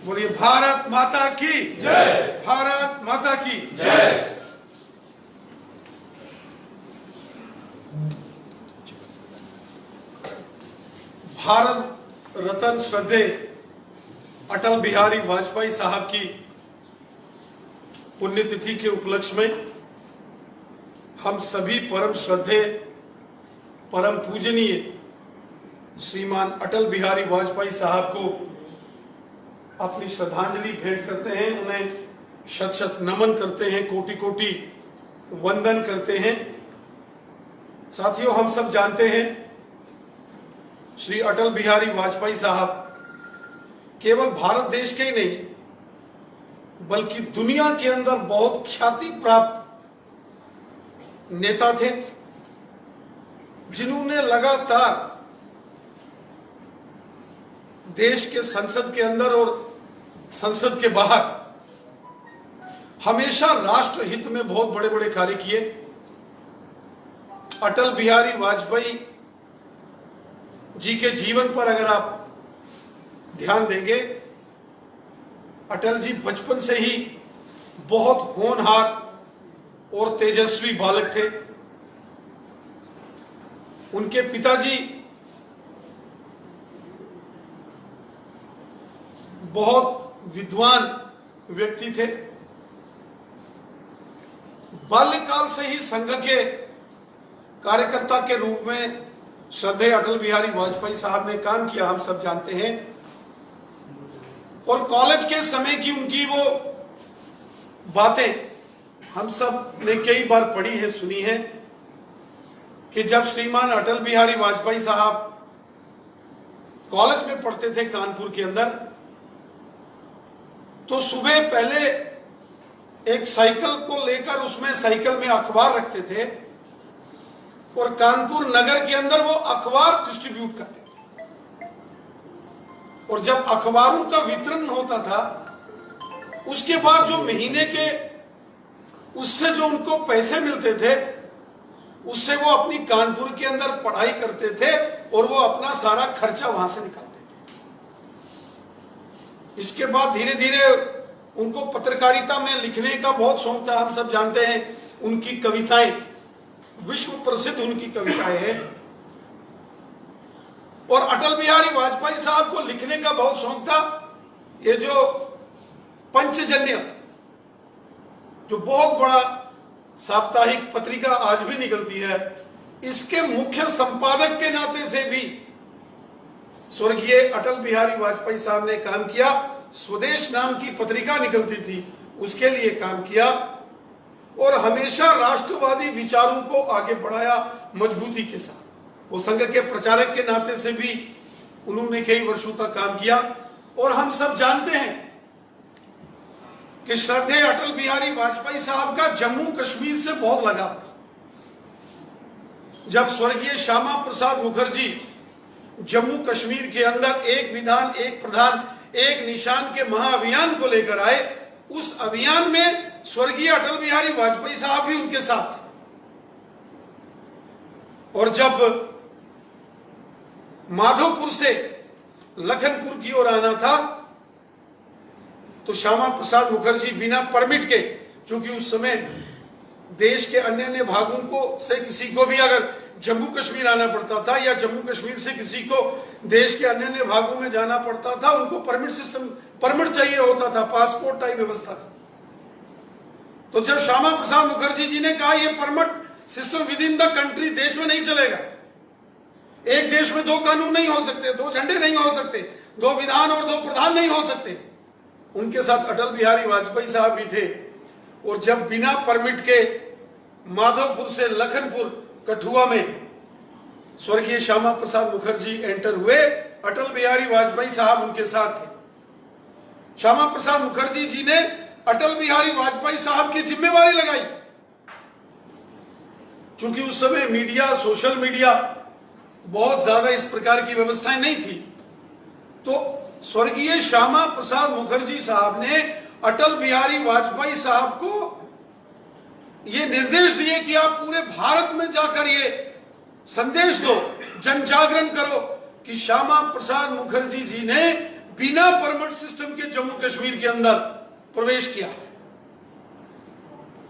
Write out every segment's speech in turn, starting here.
बोलिए भारत माता की जय। भारत माता की जय। भारत रत्न श्रद्धेय अटल बिहारी वाजपेयी साहब की पुण्यतिथि के उपलक्ष्य में हम सभी परम श्रद्धेय परम पूजनीय श्रीमान अटल बिहारी वाजपेयी साहब को अपनी श्रद्धांजलि भेंट करते हैं, उन्हें शत शत नमन करते हैं, कोटि कोटि वंदन करते हैं। साथियों, हम सब जानते हैं श्री अटल बिहारी वाजपेयी साहब केवल भारत देश के ही नहीं बल्कि दुनिया के अंदर बहुत ख्याति प्राप्त नेता थे, जिन्होंने लगातार देश के संसद के अंदर और संसद के बाहर हमेशा राष्ट्र हित में बहुत बड़े बड़े कार्य किए। अटल बिहारी वाजपेयी जी के जीवन पर अगर आप ध्यान देंगे, अटल जी बचपन से ही बहुत होनहार और तेजस्वी बालक थे। उनके पिताजी बहुत विद्वान व्यक्ति थे। बाल्यकाल से ही संघ के कार्यकर्ता के रूप में श्रद्धेय अटल बिहारी वाजपेयी साहब ने काम किया, हम सब जानते हैं। और कॉलेज के समय की उनकी वो बातें हम सब ने कई बार पढ़ी है, सुनी है कि जब श्रीमान अटल बिहारी वाजपेयी साहब कॉलेज में पढ़ते थे कानपुर के अंदर, तो सुबह पहले एक साइकिल को लेकर उसमें साइकिल में अखबार रखते थे और कानपुर नगर के अंदर वो अखबार डिस्ट्रीब्यूट करते थे। और जब अखबारों का वितरण होता था, उसके बाद जो महीने के उससे जो उनको पैसे मिलते थे, उससे वो अपनी कानपुर के अंदर पढ़ाई करते थे और वो अपना सारा खर्चा वहां से निकालते थे। इसके बाद धीरे धीरे उनको पत्रकारिता में लिखने का बहुत शौक था। हम सब जानते हैं उनकी कविताएं विश्व प्रसिद्ध उनकी कविताएं हैं। और अटल बिहारी वाजपेयी साहब को लिखने का बहुत शौक था। ये जो पंचजन्य, जो बहुत बड़ा साप्ताहिक पत्रिका आज भी निकलती है, इसके मुख्य संपादक के नाते से भी स्वर्गीय अटल बिहारी वाजपेयी साहब ने काम किया। स्वदेश नाम की पत्रिका निकलती थी, उसके लिए काम किया और हमेशा राष्ट्रवादी विचारों को आगे बढ़ाया मजबूती के साथ। वो संघ के प्रचारक के नाते से भी उन्होंने कई वर्षों तक काम किया। और हम सब जानते हैं कि श्रद्धेय अटल बिहारी वाजपेयी साहब का जम्मू कश्मीर से बहुत लगाव। जब स्वर्गीय श्यामा प्रसाद मुखर्जी जम्मू कश्मीर के अंदर एक विधान एक प्रधान एक निशान के महाअभियान को लेकर आए, उस अभियान में स्वर्गीय अटल बिहारी वाजपेयी साहब भी उनके साथ थे। और जब माधोपुर से लखनपुर की ओर आना था, तो श्यामा प्रसाद मुखर्जी बिना परमिट के, क्योंकि उस समय देश के अन्य अन्य भागों को से किसी को भी अगर जम्मू कश्मीर आना पड़ता था या जम्मू कश्मीर से किसी को देश के अन्य अन्य भागों में जाना पड़ता था, उनको परमिट चाहिए होता था, पासपोर्ट टाइप व्यवस्था थी। तो जब श्यामा प्रसाद मुखर्जी जी ने कहा ये permit system with in the country देश में नहीं चलेगा, एक देश में दो कानून नहीं हो सकते, दो झंडे नहीं हो सकते, दो विधान और दो प्रधान नहीं हो सकते, उनके साथ अटल बिहारी वाजपेयी साहब भी थे। और जब बिना परमिट के माधोपुर से लखनपुर कठुआ में स्वर्गीय श्यामा प्रसाद मुखर्जी एंटर हुए, अटल बिहारी वाजपेयी साहब उनके साथ थे। श्यामा प्रसाद मुखर्जी जी ने अटल बिहारी वाजपेयी साहब की जिम्मेवारी लगाई, क्योंकि उस समय मीडिया, सोशल मीडिया बहुत ज्यादा इस प्रकार की व्यवस्थाएं नहीं थी। तो स्वर्गीय श्यामा प्रसाद मुखर्जी साहब ने अटल बिहारी वाजपेयी साहब को ये निर्देश दिए कि आप पूरे भारत में जाकर ये संदेश दो, जन जागरण करो कि श्यामा प्रसाद मुखर्जी जी ने बिना परमिट सिस्टम के जम्मू कश्मीर के अंदर प्रवेश किया।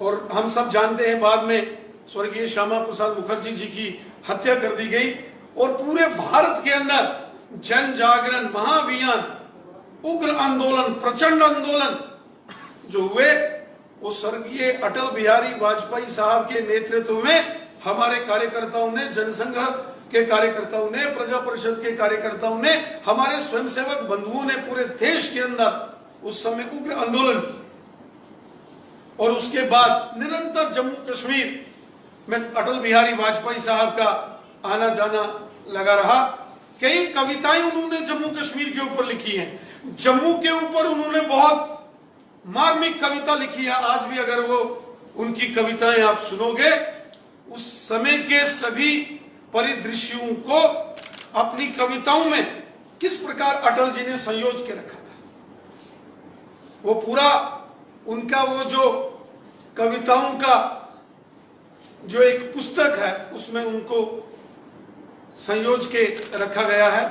और हम सब जानते हैं बाद में स्वर्गीय श्यामा प्रसाद मुखर्जी जी की हत्या कर दी गई और पूरे भारत के अंदर जन जागरण, महाअभियान, उग्र आंदोलन, प्रचंड आंदोलन जो हुए वो स्वर्गीय अटल बिहारी वाजपेयी साहब के नेतृत्व में हमारे कार्यकर्ताओं ने, जनसंघ के कार्यकर्ताओं ने, प्रजा परिषद के कार्यकर्ताओं ने, हमारे स्वयंसेवक बंधुओं ने पूरे देश के अंदर उस समय उग्र आंदोलन किया। और उसके बाद निरंतर जम्मू कश्मीर में अटल बिहारी वाजपेयी साहब का आना जाना लगा रहा। कई कविताएं उन्होंने जम्मू कश्मीर के ऊपर लिखी हैं। जम्मू के ऊपर उन्होंने बहुत मार्मिक कविता लिखी है। आज भी अगर वो उनकी कविताएं आप सुनोगे, उस समय के सभी परिदृश्यों को अपनी कविताओं में किस प्रकार अटल जी ने संयोज के रखा था, वो पूरा उनका वो जो कविताओं का जो एक पुस्तक है उसमें उनको संयोज के रखा गया है।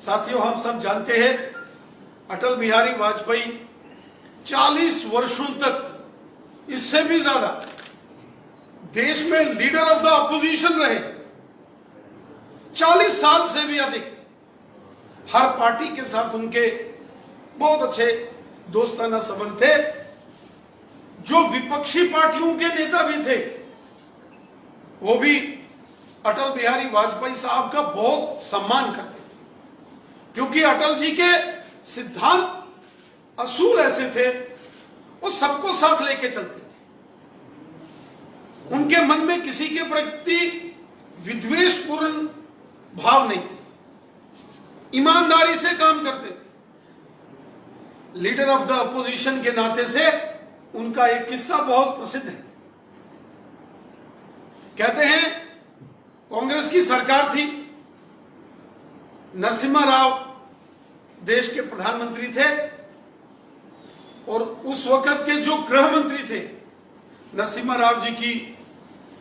साथियों, हम सब जानते हैं अटल बिहारी वाजपेयी 40 वर्षों तक, इससे भी ज्यादा, देश में लीडर ऑफ द अपोजिशन रहे। 40 साल से भी अधिक हर पार्टी के साथ उनके बहुत अच्छे दोस्ताना संबंध थे। जो विपक्षी पार्टियों के नेता भी थे वो भी अटल बिहारी वाजपेयी साहब का बहुत सम्मान करते थे, क्योंकि अटल जी के सिद्धांत, असूल ऐसे थे, वो सबको साथ लेके चलते थे। उनके मन में किसी के प्रति विद्वेषपूर्ण भाव नहीं थे, ईमानदारी से काम करते थे। लीडर ऑफ द अपोजिशन के नाते से उनका एक किस्सा बहुत प्रसिद्ध है। कहते हैं कांग्रेस की सरकार थी, नरसिम्हा राव देश के प्रधानमंत्री थे और उस वक्त के जो गृह मंत्री थे, नरसिम्हा राव जी की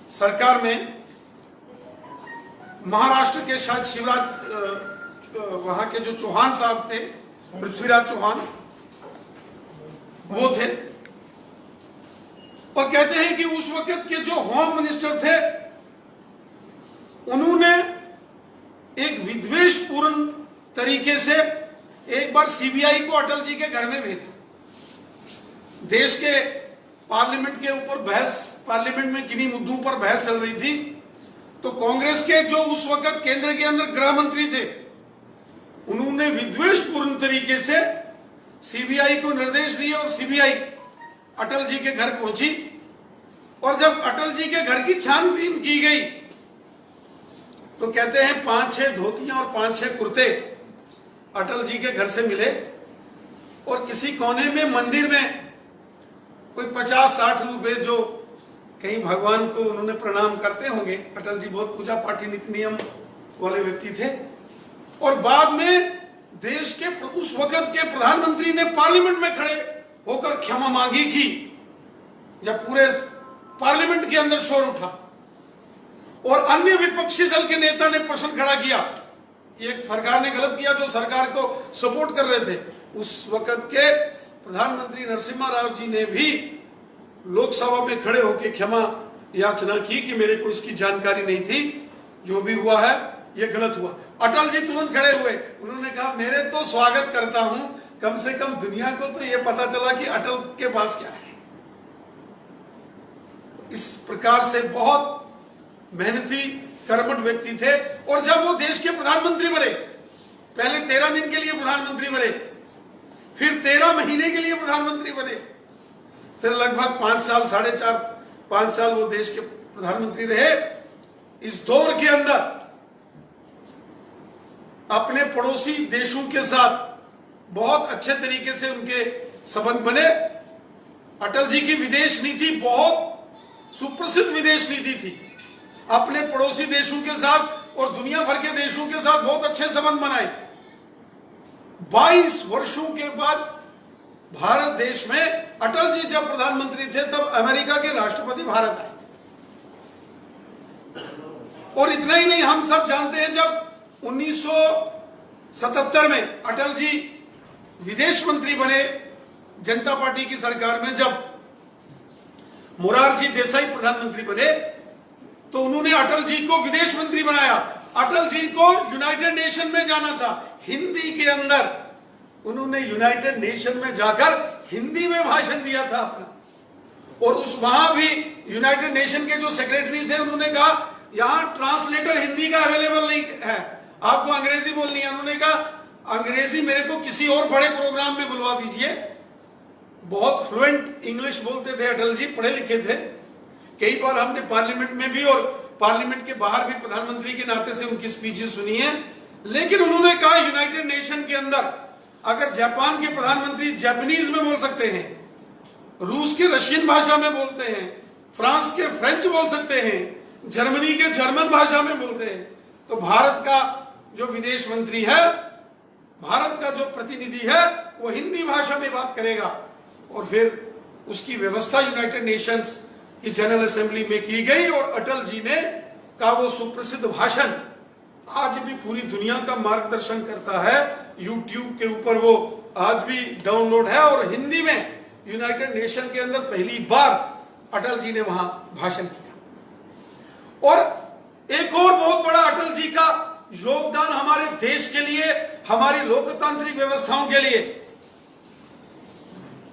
सरकार में महाराष्ट्र के शायद शिवराज, वहां के जो चौहान साहब थे, पृथ्वीराज चौहान, वो थे। और कहते हैं कि उस वक्त के जो होम मिनिस्टर थे उन्होंने एक विद्वेषपूर्ण तरीके से एक बार सीबीआई को अटल जी के घर में भेजा। देश के पार्लियामेंट के ऊपर बहस, पार्लियामेंट में किन्हीं मुद्दों पर बहस चल रही थी, तो कांग्रेस के जो उस वक्त केंद्र के अंदर गृह मंत्री थे उन्होंने विद्वेषपूर्ण तरीके से सीबीआई को निर्देश दिए और सीबीआई अटल जी के घर पहुंची। और जब अटल जी के घर की छानबीन की गई तो कहते हैं 5-6 धोतियां और 5-6 कुर्ते अटल जी के घर से मिले और किसी कोने में मंदिर में कोई 50-60 रुपए जो कहीं भगवान को उन्होंने प्रणाम करते होंगे। अटल जी बहुत पूजा पाठी नीति नियम वाले व्यक्ति थे। और बाद में देश के उस वक्त के प्रधानमंत्री ने पार्लियामेंट में खड़े होकर क्षमा मांगी थी, जब पूरे पार्लियामेंट के अंदर शोर उठा और अन्य विपक्षी दल के नेता ने प्रश्न खड़ा किया कि एक सरकार ने गलत किया, जो सरकार को सपोर्ट कर रहे थे। उस वक्त के प्रधानमंत्री नरसिम्हा राव जी ने भी लोकसभा में खड़े होकर क्षमा याचना की कि मेरे को इसकी जानकारी नहीं थी, जो भी हुआ है ये गलत हुआ। अटल जी तुरंत खड़े हुए, उन्होंने कहा मेरे तो स्वागत करता हूं, कम से कम दुनिया को तो ये पता चला कि अटल के पास क्या है। इस प्रकार से बहुत मेहनती कर्मठ व्यक्ति थे। और जब वो देश के प्रधानमंत्री बने, पहले 13 दिन के लिए प्रधानमंत्री बने, फिर 13 महीने के लिए प्रधानमंत्री बने, फिर लगभग 5 साल, 4.5-5 साल वो देश के प्रधानमंत्री रहे। इस दौर के अंदर अपने पड़ोसी देशों के साथ बहुत अच्छे तरीके से उनके संबंध बने। अटल जी की विदेश नीति बहुत सुप्रसिद्ध विदेश नीति थी। अपने पड़ोसी देशों के साथ और दुनिया भर के देशों के साथ बहुत अच्छे संबंध बनाए। 22 वर्षों के बाद भारत देश में अटल जी जब प्रधानमंत्री थे तब अमेरिका के राष्ट्रपति भारत आए। और इतना ही नहीं, हम सब जानते हैं जब 77 में अटल जी विदेश मंत्री बने जनता पार्टी की सरकार में। जब मोरारजी देसाई प्रधानमंत्री बने तो उन्होंने अटल जी को विदेश मंत्री बनाया। अटल जी को यूनाइटेड नेशन में जाना था, हिंदी के अंदर उन्होंने यूनाइटेड नेशन में जाकर हिंदी में भाषण दिया था अपना। और उस वहां भी यूनाइटेड नेशन के जो सेक्रेटरी थे उन्होंने कहा यहां ट्रांसलेटर हिंदी का अवेलेबल नहीं है, आपको अंग्रेजी बोलनी है। उन्होंने कहा अंग्रेजी मेरे को किसी और बड़े प्रोग्राम में बुलवा दीजिए। बहुत फ्लुएंट इंग्लिश बोलते थे अटल जी, पढ़े लिखे थे। कई बार हमने पार्लियामेंट में भी और पार्लियामेंट के बाहर भी प्रधानमंत्री के नाते से उनकी स्पीचेस सुनी है। लेकिन उन्होंने कहा यूनाइटेड नेशन के अंदर अगर जापान के प्रधानमंत्री जापानीज में बोल सकते हैं, रूस के रशियन भाषा में बोलते हैं, फ्रांस के फ्रेंच बोल सकते हैं, जर्मनी के जर्मन भाषा में बोलते हैं, तो भारत का जो विदेश मंत्री है, भारत का जो प्रतिनिधि है, वो हिंदी भाषा में बात करेगा। और फिर उसकी व्यवस्था यूनाइटेड नेशंस की जनरल असेंबली में की गई और अटल जी ने का वो सुप्रसिद्ध भाषण आज भी पूरी दुनिया का मार्गदर्शन करता है। यूट्यूब के ऊपर वो आज भी डाउनलोड है और हिंदी में यूनाइटेड नेशन के अंदर पहली बार अटल जी ने वहां भाषण किया। और एक और बहुत बड़ा अटल जी का योगदान हमारे देश के लिए, हमारी लोकतांत्रिक व्यवस्थाओं के लिए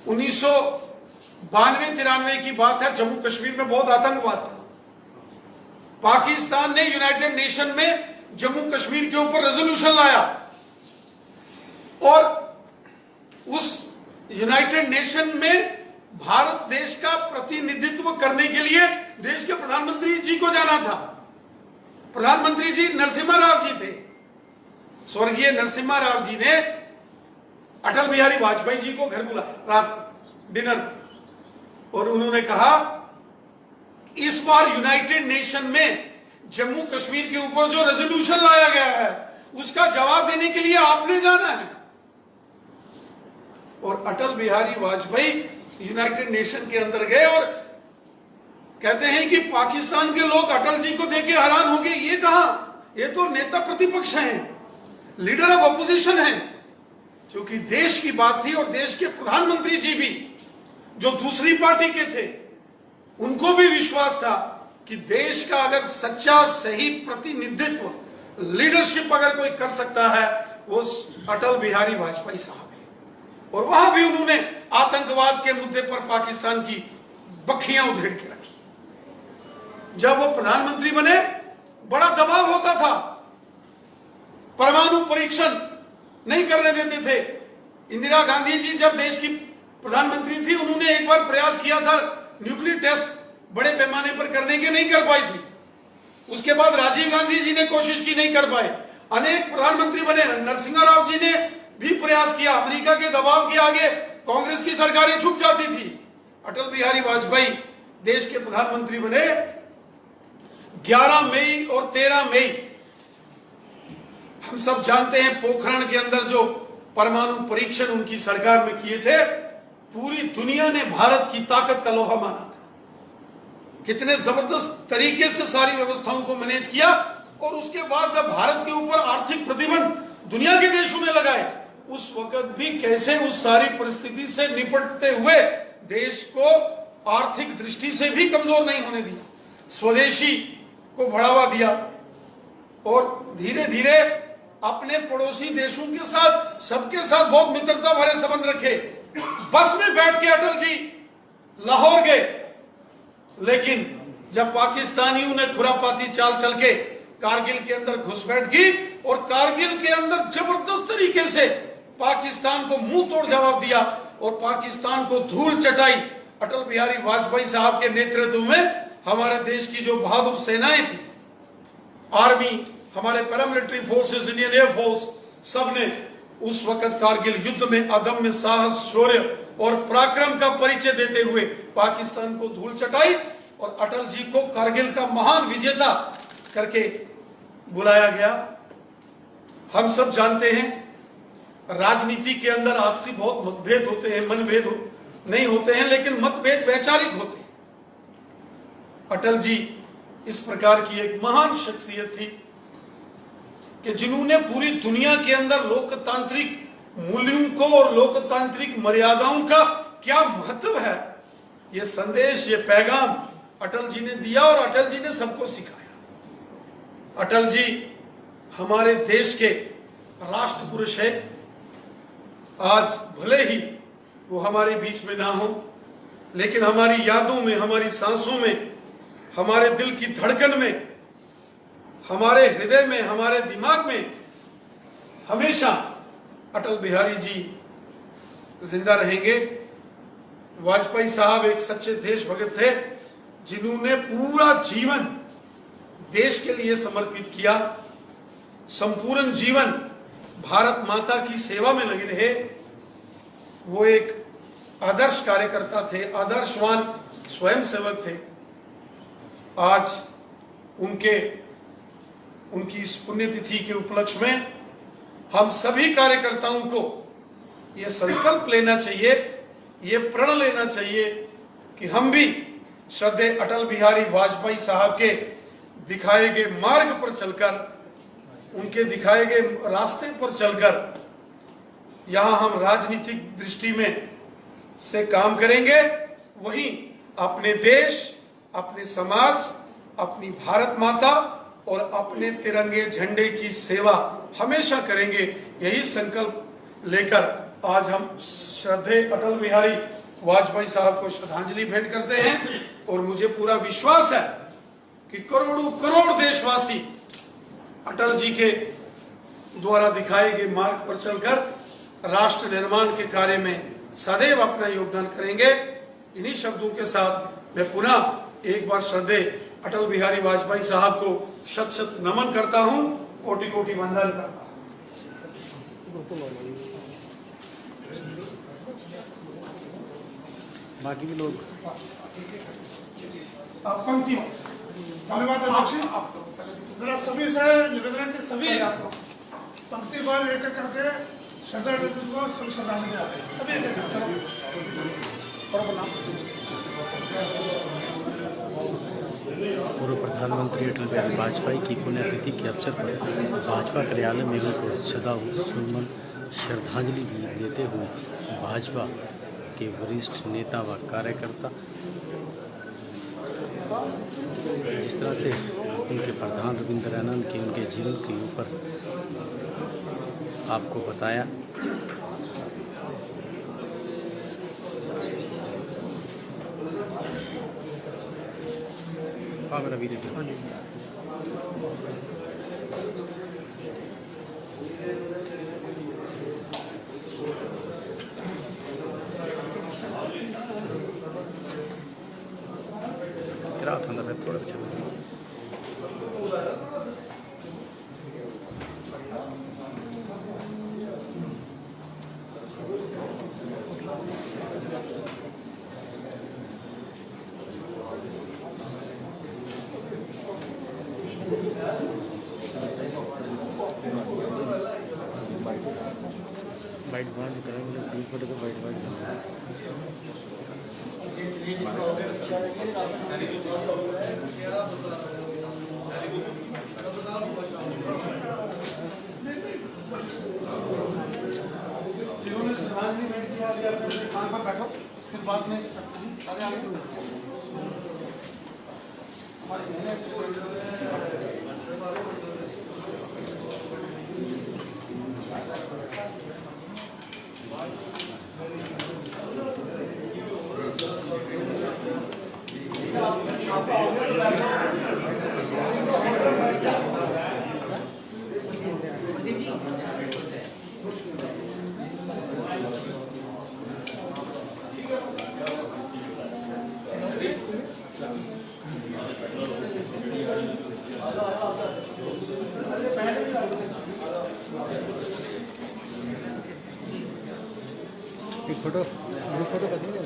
1992-93 की बात है। जम्मू कश्मीर में बहुत आतंकवाद था। पाकिस्तान ने यूनाइटेड नेशन में जम्मू कश्मीर के ऊपर रेजोल्यूशन लाया और उस यूनाइटेड नेशन में भारत देश का प्रतिनिधित्व करने के लिए देश के प्रधानमंत्री जी को जाना था। प्रधानमंत्री जी नरसिम्हा राव जी थे। स्वर्गीय नरसिम्हा राव जी ने अटल बिहारी वाजपेयी जी को घर बुलाया रात डिनर, और उन्होंने कहा इस बार यूनाइटेड नेशन में जम्मू कश्मीर के ऊपर जो रेजोल्यूशन लाया गया है उसका जवाब देने के लिए आपने जाना है। और अटल बिहारी वाजपेयी यूनाइटेड नेशन के अंदर गए और कहते हैं कि पाकिस्तान के लोग अटल जी को देख के हैरान हो गए, ये कहा, ये तो नेता प्रतिपक्ष हैं, लीडर ऑफ अपोजिशन हैं। क्योंकि देश की बात थी और देश के प्रधानमंत्री जी भी जो दूसरी पार्टी के थे उनको भी विश्वास था कि देश का अगर सच्चा सही प्रतिनिधित्व, लीडरशिप अगर कोई कर सकता है वो अटल बिहारी वाजपेयी साहब है। और वहां भी उन्होंने आतंकवाद के मुद्दे पर पाकिस्तान की बखियां उधेड़ के रखी। जब वो प्रधानमंत्री बने बड़ा दबाव होता था, परमाणु परीक्षण नहीं करने देते थे। इंदिरा गांधी जी जब देश की प्रधानमंत्री थी उन्होंने एक बार प्रयास किया था न्यूक्लियर टेस्ट बड़े पैमाने पर करने के, नहीं कर पाई थी। उसके बाद राजीव गांधी जी ने कोशिश की, नहीं कर पाए। अनेक प्रधानमंत्री बने, नरसिम्हा राव जी ने भी प्रयास किया। अमेरिका के दबाव के आगे कांग्रेस की सरकारें झुक जाती थी। अटल बिहारी वाजपेयी देश के प्रधानमंत्री बने। 11 मई और 13 मई हम सब जानते हैं, पोखरण के अंदर जो परमाणु परीक्षण उनकी सरकार में किए थे, पूरी दुनिया ने भारत की ताकत का लोहा माना था। कितने जबरदस्त तरीके से सारी व्यवस्थाओं को मैनेज किया। और उसके बाद जब भारत के ऊपर आर्थिक प्रतिबंध दुनिया के देशों ने लगाए, उस वक्त भी कैसे उस सारी परिस्थिति से निपटते हुए देश को आर्थिक दृष्टि से भी कमजोर नहीं होने दिया, स्वदेशी को बढ़ावा दिया और धीरे धीरे अपने पड़ोसी देशों के साथ, सबके साथ बहुत मित्रता भरे संबंध रखे। बस में बैठ के अटल जी लाहौर गए, लेकिन जब पाकिस्तानियों ने खुरापाती चाल चल के कारगिल के अंदर घुसपैठ की और कारगिल के अंदर जबरदस्त तरीके से पाकिस्तान को मुंह तोड़ जवाब दिया और पाकिस्तान को धूल चटाई, अटल बिहारी वाजपेयी साहब के नेतृत्व में हमारे देश की जो बहादुर सेनाएं थी, आर्मी, हमारे पैरामिलिट्री फोर्सेस, इंडियन एयरफोर्स, सबने उस वक्त कारगिल युद्ध में अदम्य साहस, शौर्य और पराक्रम का परिचय देते हुए पाकिस्तान को धूल चटाई और अटल जी को कारगिल का महान विजेता करके बुलाया गया। हम सब जानते हैं राजनीति के अंदर आपसी बहुत मतभेद होते हैं, मनभेद नहीं होते हैं, लेकिन मतभेद वैचारिक होते हैं। अटल जी इस प्रकार की एक महान शख्सियत थी कि जिन्होंने पूरी दुनिया के अंदर लोकतांत्रिक मूल्यों को और लोकतांत्रिक मर्यादाओं का क्या महत्व है, ये संदेश, ये पैगाम अटल जी ने दिया और अटल जी ने सबको सिखाया। अटल जी हमारे देश के राष्ट्र पुरुष है। आज भले ही वो हमारे बीच में ना हो, लेकिन हमारी यादों में, हमारी सांसों में, हमारे दिल की धड़कन में, हमारे हृदय में, हमारे दिमाग में हमेशा अटल बिहारी जी जिंदा रहेंगे। वाजपेयी साहब एक सच्चे देशभक्त थे, जिन्होंने पूरा जीवन देश के लिए समर्पित किया, संपूर्ण जीवन भारत माता की सेवा में लगे रहे। वो एक आदर्श कार्यकर्ता थे, आदर्शवान स्वयंसेवक थे। आज उनकी इस पुण्यतिथि के उपलक्ष्य में हम सभी कार्यकर्ताओं को ये संकल्प लेना चाहिए, ये प्रण लेना चाहिए कि हम भी श्रद्धेय अटल बिहारी वाजपेयी साहब के दिखाए गए मार्ग पर चलकर, उनके दिखाए गए रास्ते पर चलकर यहां हम राजनीतिक दृष्टि में से काम करेंगे, वहीं अपने देश, अपने समाज, अपनी भारत माता और अपने तिरंगे झंडे की सेवा हमेशा करेंगे। यही संकल्प लेकर आज हम श्रद्धेय अटल बिहारी वाजपेयी साहब को श्रद्धांजलि भेंट करते हैं। और मुझे पूरा विश्वास है कि करोड़ों करोड़ देशवासी अटल जी के द्वारा दिखाए गए मार्ग पर चलकर राष्ट्र निर्माण के कार्य में सदैव अपना योगदान करेंगे। इन्हीं शब्दों के साथ मैं पुनः एक बार श्रद्धेय अटल बिहारी वाजपेयी साहब को शत शत नमन करता हूं, कोटि कोटि वंदन करता हूं। बाकी भी लोग पंक्ति धन्यवाद अध्यक्ष। मेरा सभी से निवेदन है कि सभी पंक्ति बार एक एक करके श्रद्धांजलि को श्रद्धांजलि आते हैं। सभी एक पूर्व प्रधानमंत्री अटल बिहारी वाजपेयी की पुण्यतिथि के अवसर पर भाजपा कार्यालय में उनको सदासुमन श्रद्धांजलि देते हुए भाजपा के वरिष्ठ नेता व कार्यकर्ता, जिस तरह से उनके प्रधान रविंद्रानंद के उनके जीवन के ऊपर आपको बताया, मेरा वीडियो रात अंदर में थोड़ा चल वाइट बार करेंगे, तीन फोटो को वाइट बार जिन्होंने श्रद्धांजलि भेंट किया, अपने स्थान पर बैठो, फिर बाद में एक फोटो कर देंगे।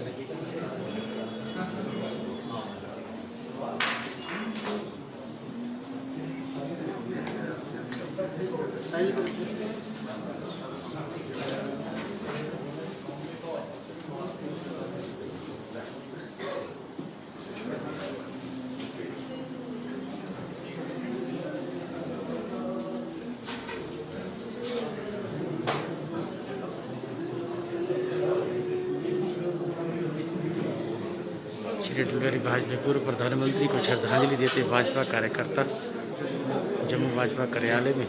श्री अटल बिहारी वाजपेयी पूर्व प्रधानमंत्री को श्रद्धांजलि देते भाजपा कार्यकर्ता जम्मू भाजपा कार्यालय में।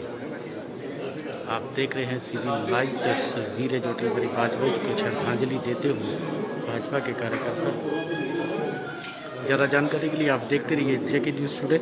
आप देख रहे हैं सीधी लाइव तस्वीर है जो अटल बिहारी वाजपेयी को श्रद्धांजलि देते हुए भाजपा के कार्यकर्ता। ज़्यादा जानकारी के लिए आप देखते रहिए जेके न्यूज़ टुडे।